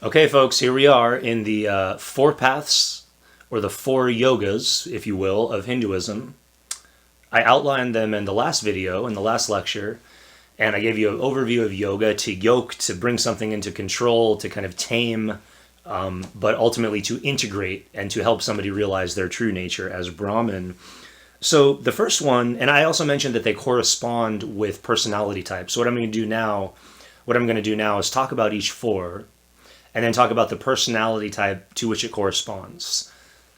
Okay, folks, here we are in the four paths, or the four yogas, if you will, of Hinduism. I outlined them in the last video, in the last lecture, and I gave you an overview of yoga to yoke, to bring something into control, to kind of tame, but ultimately to integrate and to help somebody realize their true nature as Brahman. So the first one, and I also mentioned that they correspond with personality types. So what I'm going to do now is talk about each four, and then talk about the personality type to which it corresponds.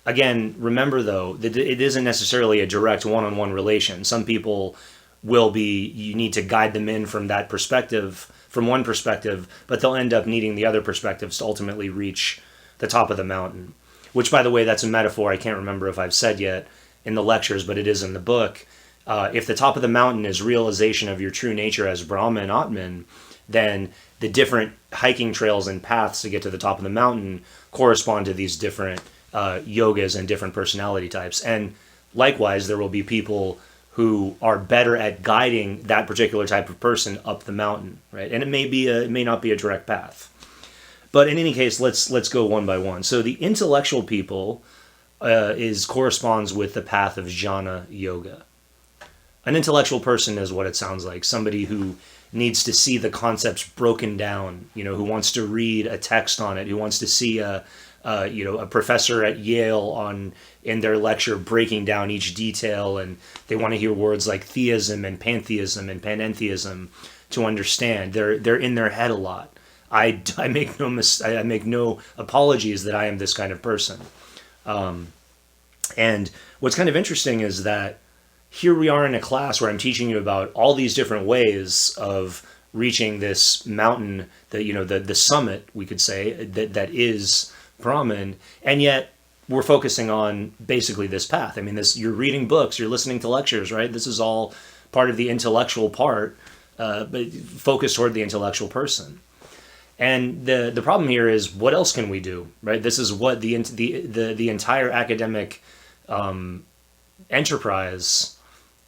Again, remember though, that it isn't necessarily a direct one-on-one relation. Some people you need to guide them in from that perspective, from one perspective, but they'll end up needing the other perspectives to ultimately reach the top of the mountain. Which, by the way, that's a metaphor I can't remember if I've said yet in the lectures, but it is in the book. If the top of the mountain is realization of your true nature as Brahman, Atman, then the different hiking trails and paths to get to the top of the mountain correspond to these different yogas and different personality types. And likewise, there will be people who are better at guiding that particular type of person up the mountain, right? And it may not be a direct path. But in any case, let's go one by one. So the intellectual people corresponds with the path of jnana yoga. An intellectual person is what it sounds like, somebody who needs to see the concepts broken down, who wants to read a text on it, who wants to see a professor at Yale in their lecture breaking down each detail, and they want to hear words like theism and pantheism and panentheism to understand. They're in their head a lot. I make no apologies that I am this kind of person. And what's kind of interesting is that here we are in a class where I'm teaching you about all these different ways of reaching this mountain, the summit, we could say, that is Brahman, and yet we're focusing on basically this path. I mean, you're reading books, you're listening to lectures, right? This is all part of the intellectual part, but focused toward the intellectual person. And the problem here is, what else can we do, right? This is what the entire academic enterprise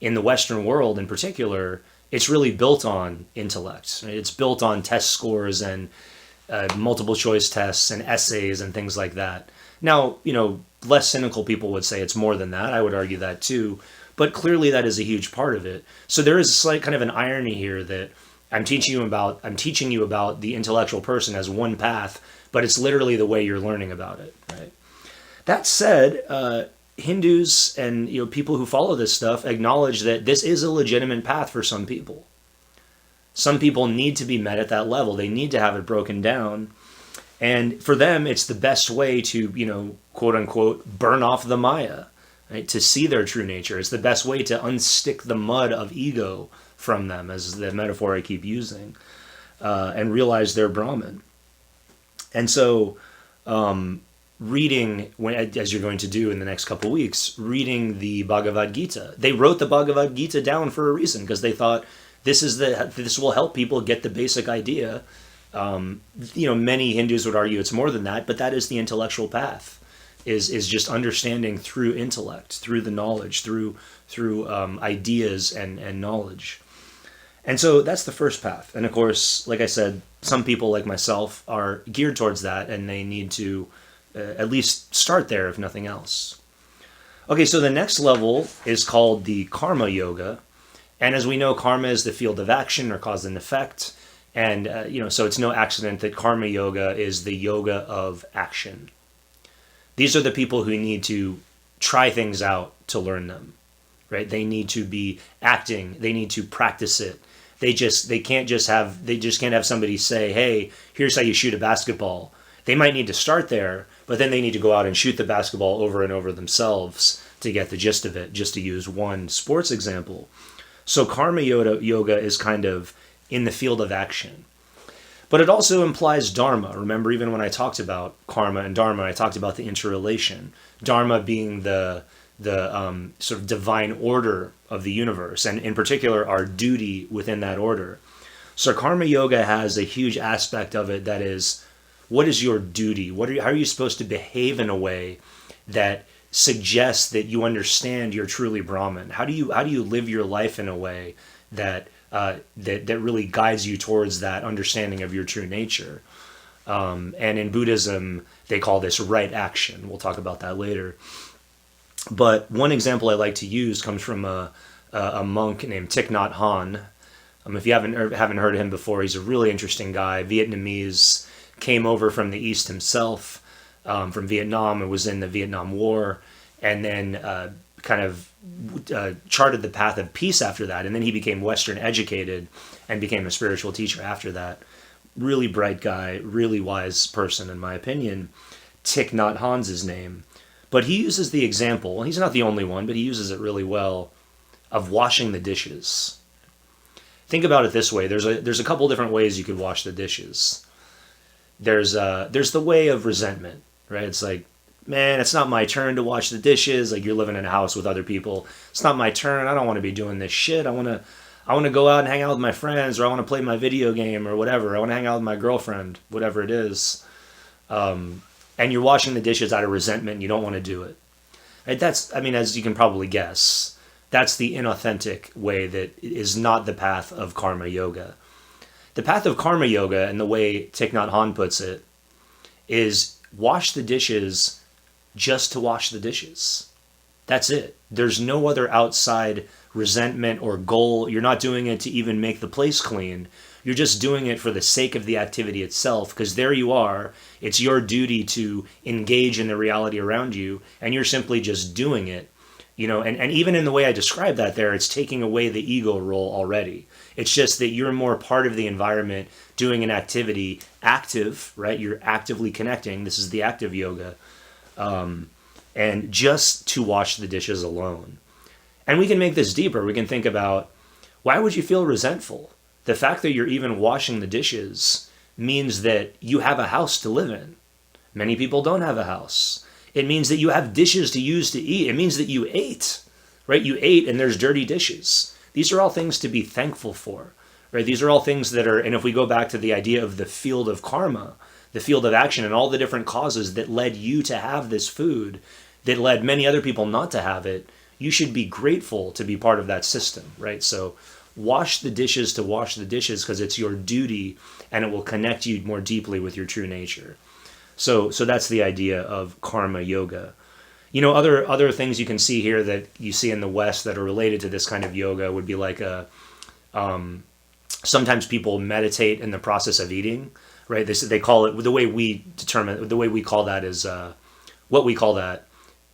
in the Western world in particular, it's really built on intellect. Right? It's built on test scores and multiple choice tests and essays and things like that. Now, less cynical people would say it's more than that. I would argue that too. But clearly that is a huge part of it. So there is a slight kind of an irony here that I'm teaching you about the intellectual person as one path, but it's literally the way you're learning about it, right? That said, Hindus and people who follow this stuff acknowledge that this is a legitimate path for some people. Some people need to be met at that level. They need to have it broken down. And for them, it's the best way to, quote unquote, burn off the Maya, right? To see their true nature. It's the best way to unstick the mud of ego from them, as the metaphor I keep using, and realize they're Brahman. And so, reading, as you're going to do in the next couple weeks, reading the Bhagavad Gita. They wrote the Bhagavad Gita down for a reason, because they thought this will help people get the basic idea. Many Hindus would argue it's more than that, but that is the intellectual path, is just understanding through intellect, through the knowledge, through ideas and knowledge. And so that's the first path. And of course, like I said, some people like myself are geared towards that, and they need to at least start there, if nothing else. Okay, so the next level is called the Karma Yoga. And as we know, karma is the field of action, or cause and effect. And, so it's no accident that Karma Yoga is the yoga of action. These are the people who need to try things out to learn them, right? They need to be acting. They need to practice it. They just can't have somebody say, hey, here's how you shoot a basketball. They might need to start there, but then they need to go out and shoot the basketball over and over themselves to get the gist of it, just to use one sports example. So Karma Yoga is kind of in the field of action. But it also implies Dharma. Remember, even when I talked about karma and Dharma, I talked about the interrelation. Dharma being the sort of divine order of the universe, and in particular, our duty within that order. So Karma Yoga has a huge aspect of it that is, what is your duty? How are you supposed to behave in a way that suggests that you understand you're truly Brahman? How do you live your life in a way that really guides you towards that understanding of your true nature? And in Buddhism, they call this right action. We'll talk about that later. But one example I like to use comes from a monk named Thich Nhat Hanh. If you haven't heard of him before, he's a really interesting guy. Vietnamese, came over from the East himself, from Vietnam, and was in the Vietnam War, and then kind of charted the path of peace after that. And then he became Western educated and became a spiritual teacher after that. Really bright guy, really wise person, in my opinion. Thich Nhat Hanh's his name. But he uses the example, and he's not the only one, but he uses it really well, of washing the dishes. Think about it this way. There's a couple different ways you could wash the dishes. There's the way of resentment, right? It's like, man, it's not my turn to wash the dishes. Like, you're living in a house with other people. It's not my turn. I don't want to be doing this shit. I want to go out and hang out with my friends, or I want to play my video game or whatever. I want to hang out with my girlfriend, whatever it is. And you're washing the dishes out of resentment and you don't want to do it. Right? That's, I mean, as you can probably guess, that's the inauthentic way that is not the path of karma yoga. The path of karma yoga, and the way Thich Nhat Hanh puts it, is wash the dishes just to wash the dishes. That's it. There's no other outside resentment or goal. You're not doing it to even make the place clean. You're just doing it for the sake of the activity itself, because there you are. It's your duty to engage in the reality around you, and you're simply just doing it. And even in the way I describe that there, it's taking away the ego role already. It's just that you're more part of the environment, doing an activity, active, right? You're actively connecting. This is the active yoga. And just to wash the dishes alone. And we can make this deeper. We can think about, why would you feel resentful? The fact that you're even washing the dishes means that you have a house to live in. Many people don't have a house. It means that you have dishes to use to eat. It means that you ate, right? You ate and there's dirty dishes. These are all things to be thankful for, right? These are all things that are, and if we go back to the idea of the field of karma, the field of action, and all the different causes that led you to have this food, that led many other people not to have it, you should be grateful to be part of that system, right? So wash the dishes to wash the dishes, because it's your duty and it will connect you more deeply with your true nature. So that's the idea of karma yoga. Other things you can see here that you see in the West that are related to this kind of yoga would be like sometimes people meditate in the process of eating, right? They call it, the way we call that is what we call that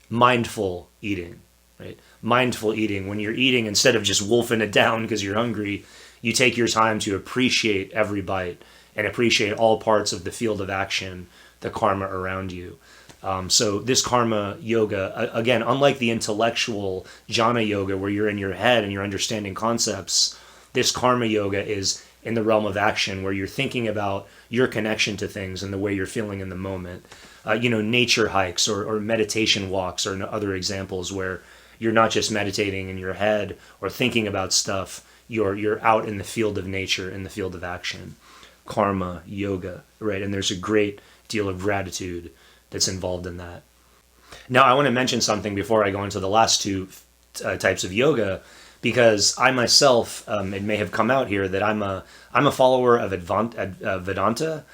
mindful eating, right? Mindful eating, when you're eating, instead of just wolfing it down because you're hungry, you take your time to appreciate every bite and appreciate all parts of the field of action, the karma around you. So this karma yoga, again, unlike the intellectual jhana yoga where you're in your head and you're understanding concepts, this karma yoga is in the realm of action, where you're thinking about your connection to things and the way you're feeling in the moment. Nature hikes or meditation walks are other examples where you're not just meditating in your head or thinking about stuff. You're out in the field of nature, in the field of action. Karma yoga, right? And there's a great deal of gratitude that's involved in that. Now, I want to mention something before I go into the last two types of yoga, because I myself, it may have come out here that I'm a follower of Vedanta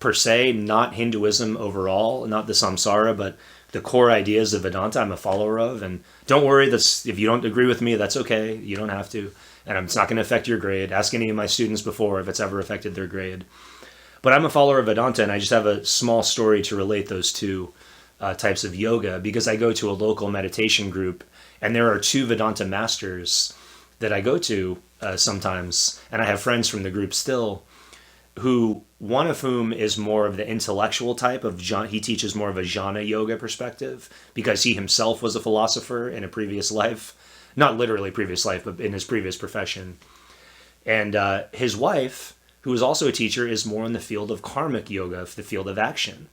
per se, not Hinduism overall, not the samsara, but the core ideas of Vedanta I'm a follower of. And don't worry, if you don't agree with me, that's okay. You don't have to. And it's not going to affect your grade. Ask any of my students before if it's ever affected their grade. But I'm a follower of Vedanta, and I just have a small story to relate those two types of yoga, because I go to a local meditation group, and there are two Vedanta masters that I go to sometimes, and I have friends from the group still, one of whom is more of the intellectual type of he teaches more of a jhana yoga perspective, because he himself was a philosopher in a previous life, not literally previous life, but in his previous profession. And his wife, who is also a teacher, is more in the field of karmic yoga, the field of action.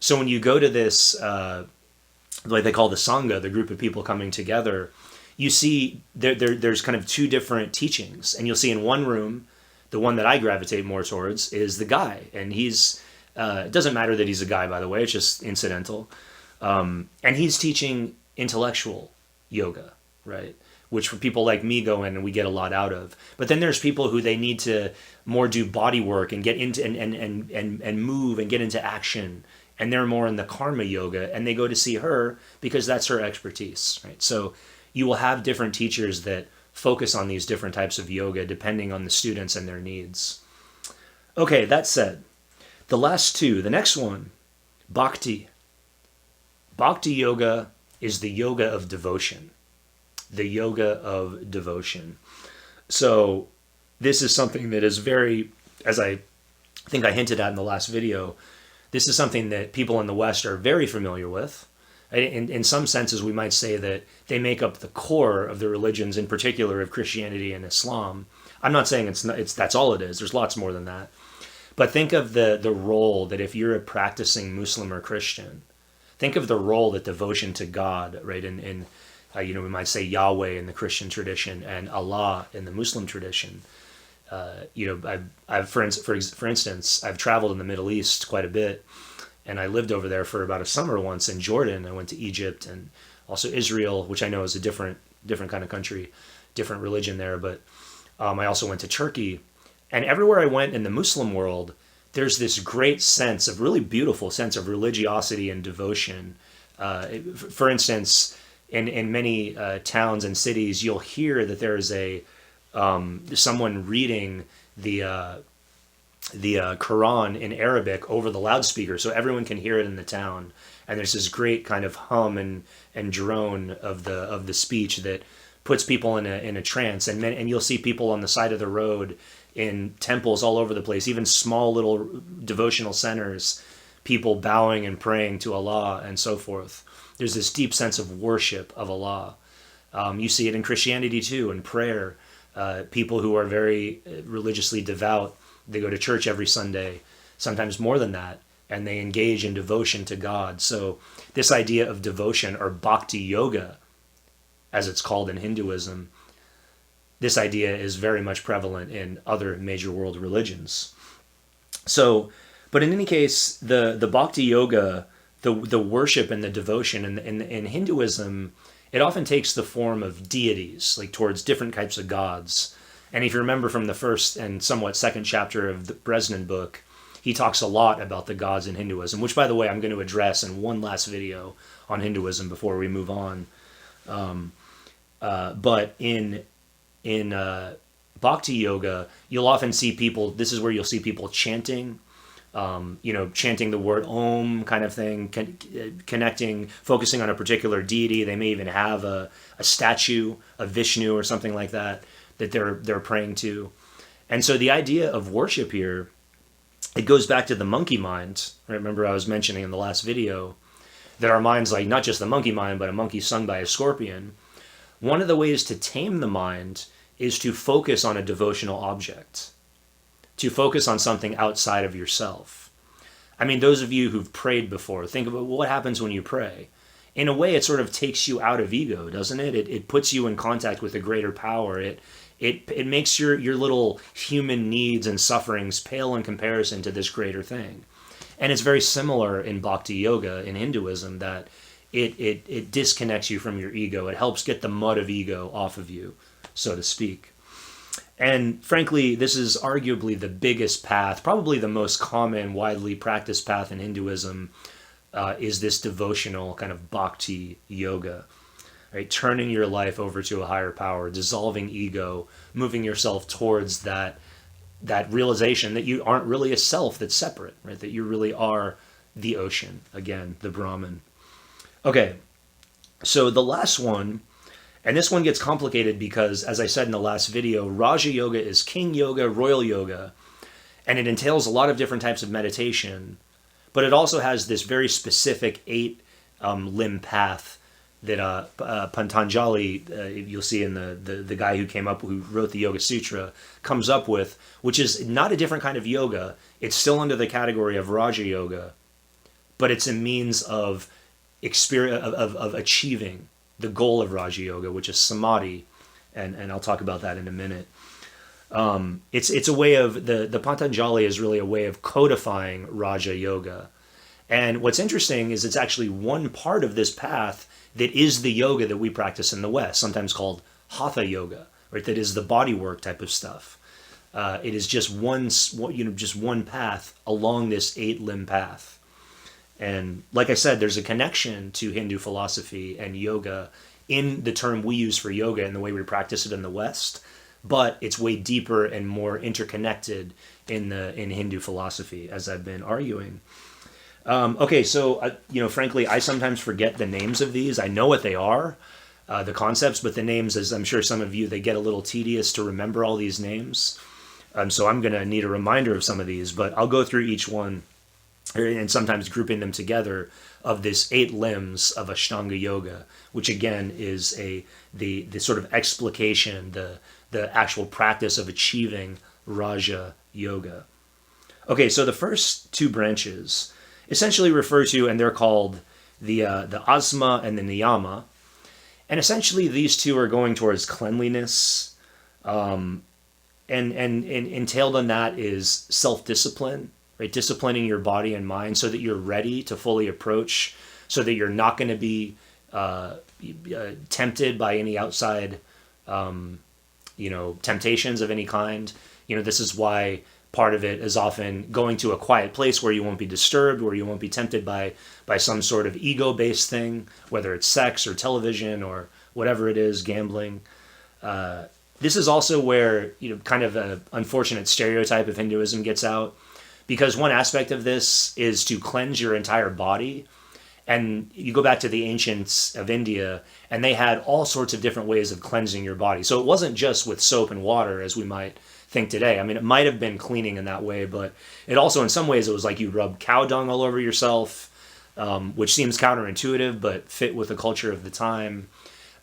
So when you go to this, like they call the Sangha, the group of people coming together, you see there's kind of two different teachings. And you'll see in one room, the one that I gravitate more towards is the guy. And it doesn't matter that he's a guy, by the way, it's just incidental. And he's teaching intellectual yoga, right? which for people like me go in and we get a lot out of. But then there's people who they need to more do body work and get into and move and get into action. And they're more in the karma yoga, and they go to see her because that's her expertise, right? So you will have different teachers that focus on these different types of yoga depending on the students and their needs. Okay, that said, the last two, the next one, bhakti. Bhakti yoga is the yoga of devotion. The yoga of devotion. So this is something that is very, as I think I hinted at in the last video, this is something that people in the West are very familiar with. In some senses, we might say that they make up the core of the religions, in particular of Christianity and Islam. I'm not saying that's all it is. There's lots more than that. But think of the role that if you're a practicing Muslim or Christian, think of the role that devotion to God, right? We might say Yahweh in the Christian tradition and Allah in the Muslim tradition. For instance, I've traveled in the Middle East quite a bit, and I lived over there for about a summer once in Jordan. I went to Egypt and also Israel, which I know is a different kind of country, different religion there. But I also went to Turkey, and everywhere I went in the Muslim world, there's this great sense of really beautiful sense of religiosity and devotion. For instance, in many towns and cities, you'll hear that there is someone reading the Quran in Arabic over the loudspeaker, so everyone can hear it in the town. And there's this great kind of hum and drone of the speech that puts people in a trance. And you'll see people on the side of the road in temples all over the place, even small little devotional centers, people bowing and praying to Allah and so forth. There's this deep sense of worship of Allah. You see it in Christianity too, in prayer. People who are very religiously devout, they go to church every Sunday, sometimes more than that, and they engage in devotion to God. So this idea of devotion, or bhakti yoga, as it's called in Hinduism, this idea is very much prevalent in other major world religions. So, but in any case, the bhakti yoga, the worship and the devotion in Hinduism, it often takes the form of deities, like towards different types of gods. And if you remember from the first and somewhat second chapter of the Bresnan book, he talks a lot about the gods in Hinduism, which, by the way, I'm going to address in one last video on Hinduism before we move on. But in Bhakti Yoga, you'll often see people, this is where you'll see people chanting, chanting the word Om kind of thing, connecting, focusing on a particular deity. They may even have a statue of Vishnu or something like that they're praying to. And so the idea of worship here, it goes back to the monkey mind. Right? Remember I was mentioning in the last video that our mind's like not just the monkey mind, but a monkey sung by a scorpion. One of the ways to tame the mind is to focus on a devotional object, to focus on something outside of yourself. I mean, those of you who've prayed before, think about what happens when you pray. In a way, it sort of takes you out of ego, doesn't it? It puts you in contact with a greater power. It makes your little human needs and sufferings pale in comparison to this greater thing. And it's very similar in Bhakti Yoga, in Hinduism, that it disconnects you from your ego. It helps get the mud of ego off of you, so to speak. And frankly, this is arguably the biggest path, probably the most common, widely practiced path in Hinduism, is this devotional kind of bhakti yoga, right? Turning your life over to a higher power, dissolving ego, moving yourself towards that realization that you aren't really a self that's separate, right? That you really are the ocean, again, the Brahman. Okay, so the last one, and this one gets complicated because, as I said in the last video, Raja Yoga is king yoga, royal yoga, and it entails a lot of different types of meditation, but it also has this very specific 8-limb path that Patanjali, you'll see in the guy who wrote the Yoga Sutra, comes up with, which is not a different kind of yoga. It's still under the category of Raja Yoga, but it's a means of achieving the goal of Raja Yoga, which is samadhi, and I'll talk about that in a minute. It's a way of, the Patanjali is really a way of codifying Raja Yoga. And what's interesting is it's actually one part of this path that is the yoga that we practice in the West, sometimes called hatha yoga, right? That is the body work type of stuff. It is just just one path along this 8-limb path. And like I said, there's a connection to Hindu philosophy and yoga in the term we use for yoga and the way we practice it in the West, but it's way deeper and more interconnected in Hindu philosophy, as I've been arguing. Okay, so frankly, I sometimes forget the names of these. I know what they are, the concepts, but the names, as I'm sure some of you, they get a little tedious to remember all these names. So I'm going to need a reminder of some of these, but I'll go through each one, and sometimes grouping them together, of this 8 limbs of Ashtanga yoga, which again is the sort of explication, the actual practice of achieving Raja yoga. Okay, so the first 2 branches essentially refer to, and they're called the asma and the niyama, and essentially these 2 are going towards cleanliness. And entailed in that is self-discipline, right? Disciplining your body and mind so that you're ready to fully approach, so that you're not going to be tempted by any outside, temptations of any kind. This is why part of it is often going to a quiet place where you won't be disturbed, where you won't be tempted by some sort of ego-based thing, whether it's sex or television or whatever it is, gambling. This is also where, kind of an unfortunate stereotype of Hinduism gets out, because one aspect of this is to cleanse your entire body. And you go back to the ancients of India, and they had all sorts of different ways of cleansing your body. So it wasn't just with soap and water, as we might think today. I mean, it might have been cleaning in that way, but it also, in some ways, it was like you rub cow dung all over yourself, which seems counterintuitive, but fit with the culture of the time.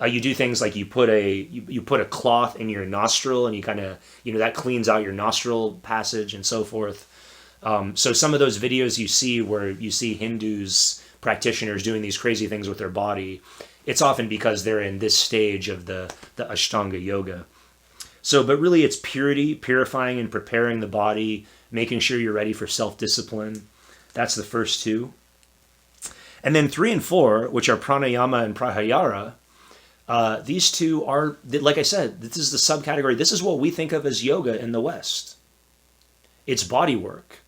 You do things like you put a cloth in your nostril, and you kind of, that cleans out your nostril passage and so forth. So some of those videos you see where you see Hindus, practitioners doing these crazy things with their body, it's often because they're in this stage of the Ashtanga yoga. So, but really it's purity, purifying and preparing the body, making sure you're ready for self-discipline. That's the first 2. And then 3 and 4, which are pranayama and pratyahara, these 2 are, like I said, this is the subcategory. This is what we think of as yoga in the West. It's body work.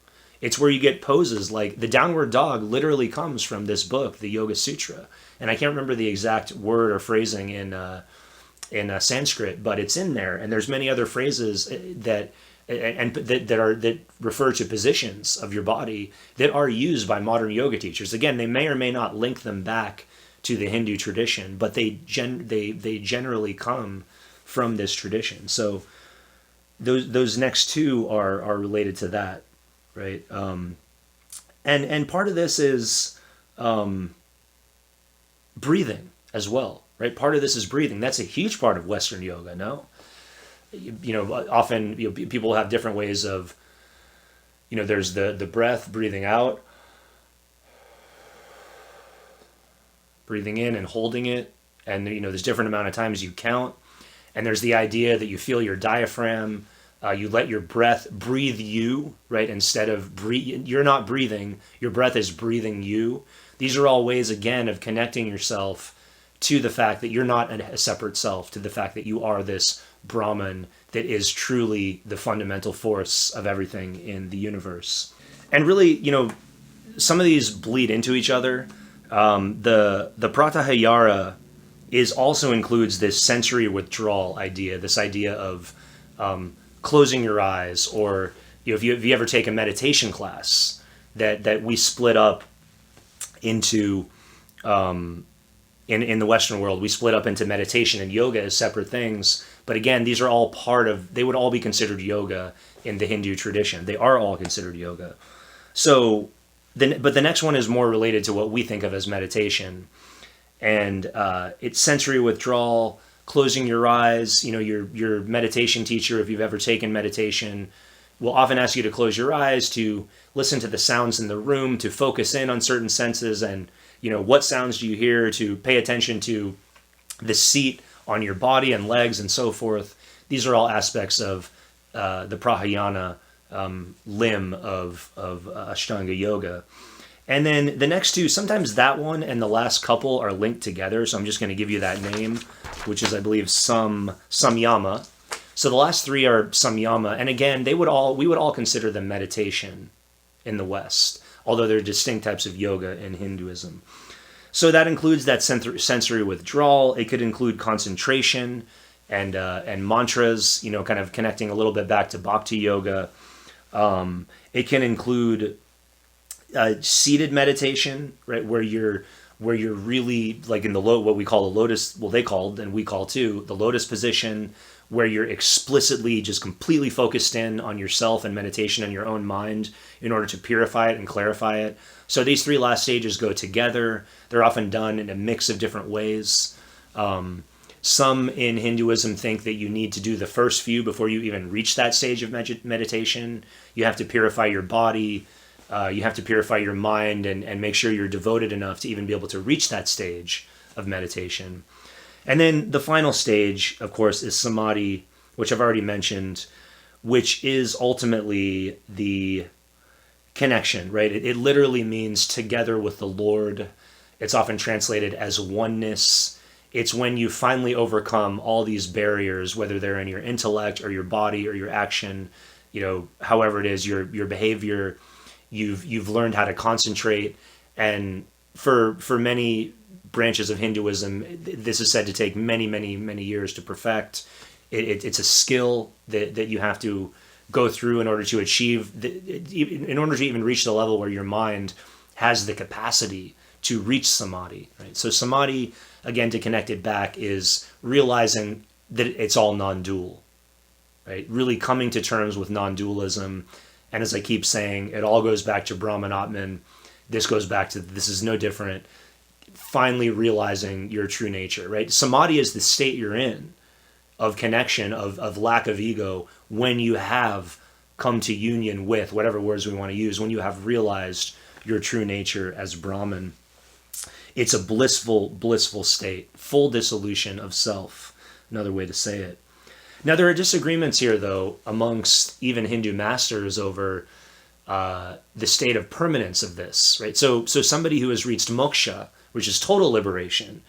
It's where you get poses like the downward dog literally comes from this book, the Yoga Sutra. And I can't remember the exact word or phrasing in Sanskrit, but it's in there. And there's many other phrases that refer to positions of your body that are used by modern yoga teachers. Again, they may or may not link them back to the Hindu tradition, but they generally come from this tradition. So those next 2 are related to that, right? And part of this is breathing as well, right? Part of this is breathing. That's a huge part of Western yoga. No, often people have different ways of, there's the breath, breathing out, breathing in and holding it, and there's different amount of times you count, and there's the idea that you feel your diaphragm, you let your breath breathe you, right? Instead of you're not breathing, your breath is breathing you. These are all ways, again, of connecting yourself to the fact that you're not a separate self, to the fact that you are this Brahman that is truly the fundamental force of everything in the universe. And really, some of these bleed into each other. The pratyahara also includes this sensory withdrawal idea, this idea of closing your eyes, or if you ever take a meditation class that we split up into in the Western world, we split up into meditation and yoga as separate things. But again, these are all they would all be considered yoga in the Hindu tradition. They are all considered yoga. So, but the next one is more related to what we think of as meditation. And it's sensory withdrawal, closing your eyes. Your meditation teacher, if you've ever taken meditation, will often ask you to close your eyes, to listen to the sounds in the room, to focus in on certain senses, and what sounds do you hear, to pay attention to the seat on your body and legs and so forth. These are all aspects of the pratyahara limb of Ashtanga yoga. And then the next two, sometimes that one and the last couple are linked together. So I'm just going to give you that name, which is, I believe, Samyama. So the last three are Samyama. And again, we would all consider them meditation in the West, although they're distinct types of yoga in Hinduism. So that includes that sensory withdrawal. It could include concentration and mantras, kind of connecting a little bit back to Bhakti yoga. It can include seated meditation, right, where you're really like in the what we call a lotus, well, they called and we call too the lotus position, where you're explicitly just completely focused in on yourself and meditation in your own mind in order to purify it and clarify it. So these three last stages go together. They're often done in a mix of different ways. Some in Hinduism think that you need to do the first few before you even reach that stage of meditation. You have to purify your body. You have to purify your mind and make sure you're devoted enough to even be able to reach that stage of meditation. And then the final stage, of course, is samadhi, which I've already mentioned, which is ultimately the connection, right? It literally means together with the Lord. It's often translated as oneness. It's when you finally overcome all these barriers, whether they're in your intellect or your body or your action, however it is, your behavior. You've learned how to concentrate, and for many branches of Hinduism, this is said to take many, many, many years to perfect. It's a skill that you have to go through in order to achieve, in order to even reach the level where your mind has the capacity to reach samadhi. Right? So samadhi, again, to connect it back, is realizing that it's all non-dual, right? Really coming to terms with non-dualism. And as I keep saying, it all goes back to Brahman Atman. This goes back to, this is no different. Finally realizing your true nature, right? Samadhi is the state you're in of connection, of lack of ego, when you have come to union with, whatever words we want to use, when you have realized your true nature as Brahman. It's a blissful, blissful state, full dissolution of self, another way to say it. Now, there are disagreements here, though, amongst even Hindu masters over the state of permanence of this, right? So somebody who has reached moksha, which is total liberation,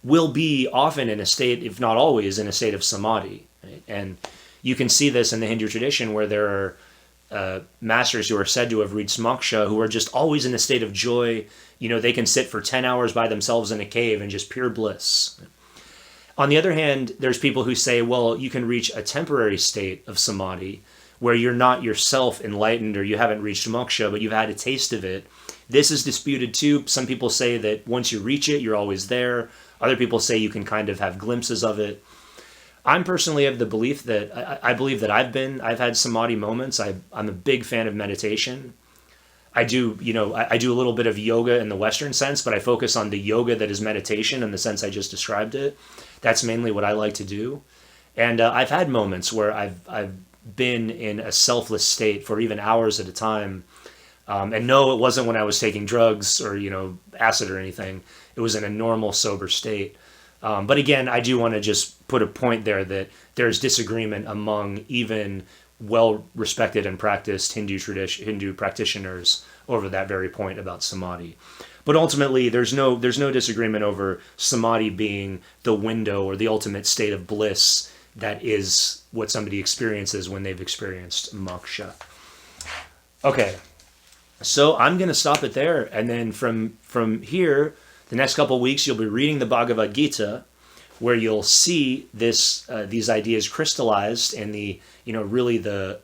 will be often in a state, if not always, in a state of samadhi. Right? And you can see this in the Hindu tradition, where there are masters who are said to have reached moksha who are just always in a state of joy. They can sit for 10 hours by themselves in a cave in just pure bliss. On the other hand, there's people who say, well, you can reach a temporary state of samadhi where you're not yourself enlightened, or you haven't reached moksha, but you've had a taste of it. This is disputed too. Some people say that once you reach it, you're always there. Other people say you can kind of have glimpses of it. I'm personally of the belief that I believe that I've had samadhi moments. I'm a big fan of meditation. I do a little bit of yoga in the Western sense, but I focus on the yoga that is meditation in the sense I just described it. That's mainly what I like to do. And I've had moments where I've been in a selfless state for even hours at a time. And no, it wasn't when I was taking drugs or, acid or anything. It was in a normal, sober state. But again, I do want to just put a point there that there's disagreement among even well-respected and practiced Hindu practitioners over that very point about samadhi. But ultimately, there's no disagreement over samadhi being the window or the ultimate state of bliss that is what somebody experiences when they've experienced moksha. Okay, so I'm going to stop it there, and then from here, the next couple of weeks, you'll be reading the Bhagavad Gita, where you'll see these ideas crystallized in the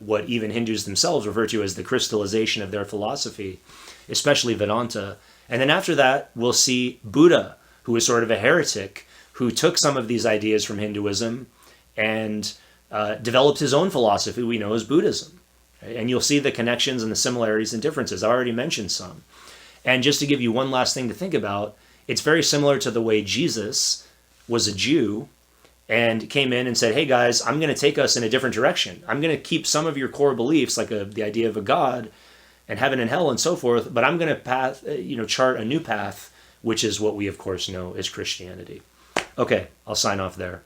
what even Hindus themselves refer to as the crystallization of their philosophy, especially Vedanta. And then after that, we'll see Buddha, who is sort of a heretic, who took some of these ideas from Hinduism and developed his own philosophy we know as Buddhism. Right? And you'll see the connections and the similarities and differences. I already mentioned some. And just to give you one last thing to think about, it's very similar to the way Jesus was a Jew and came in and said, hey guys, I'm going to take us in a different direction. I'm going to keep some of your core beliefs, like the idea of a God and heaven and hell and so forth, but I'm going to chart a new path, which is what we of course know as Christianity. Okay, I'll sign off there.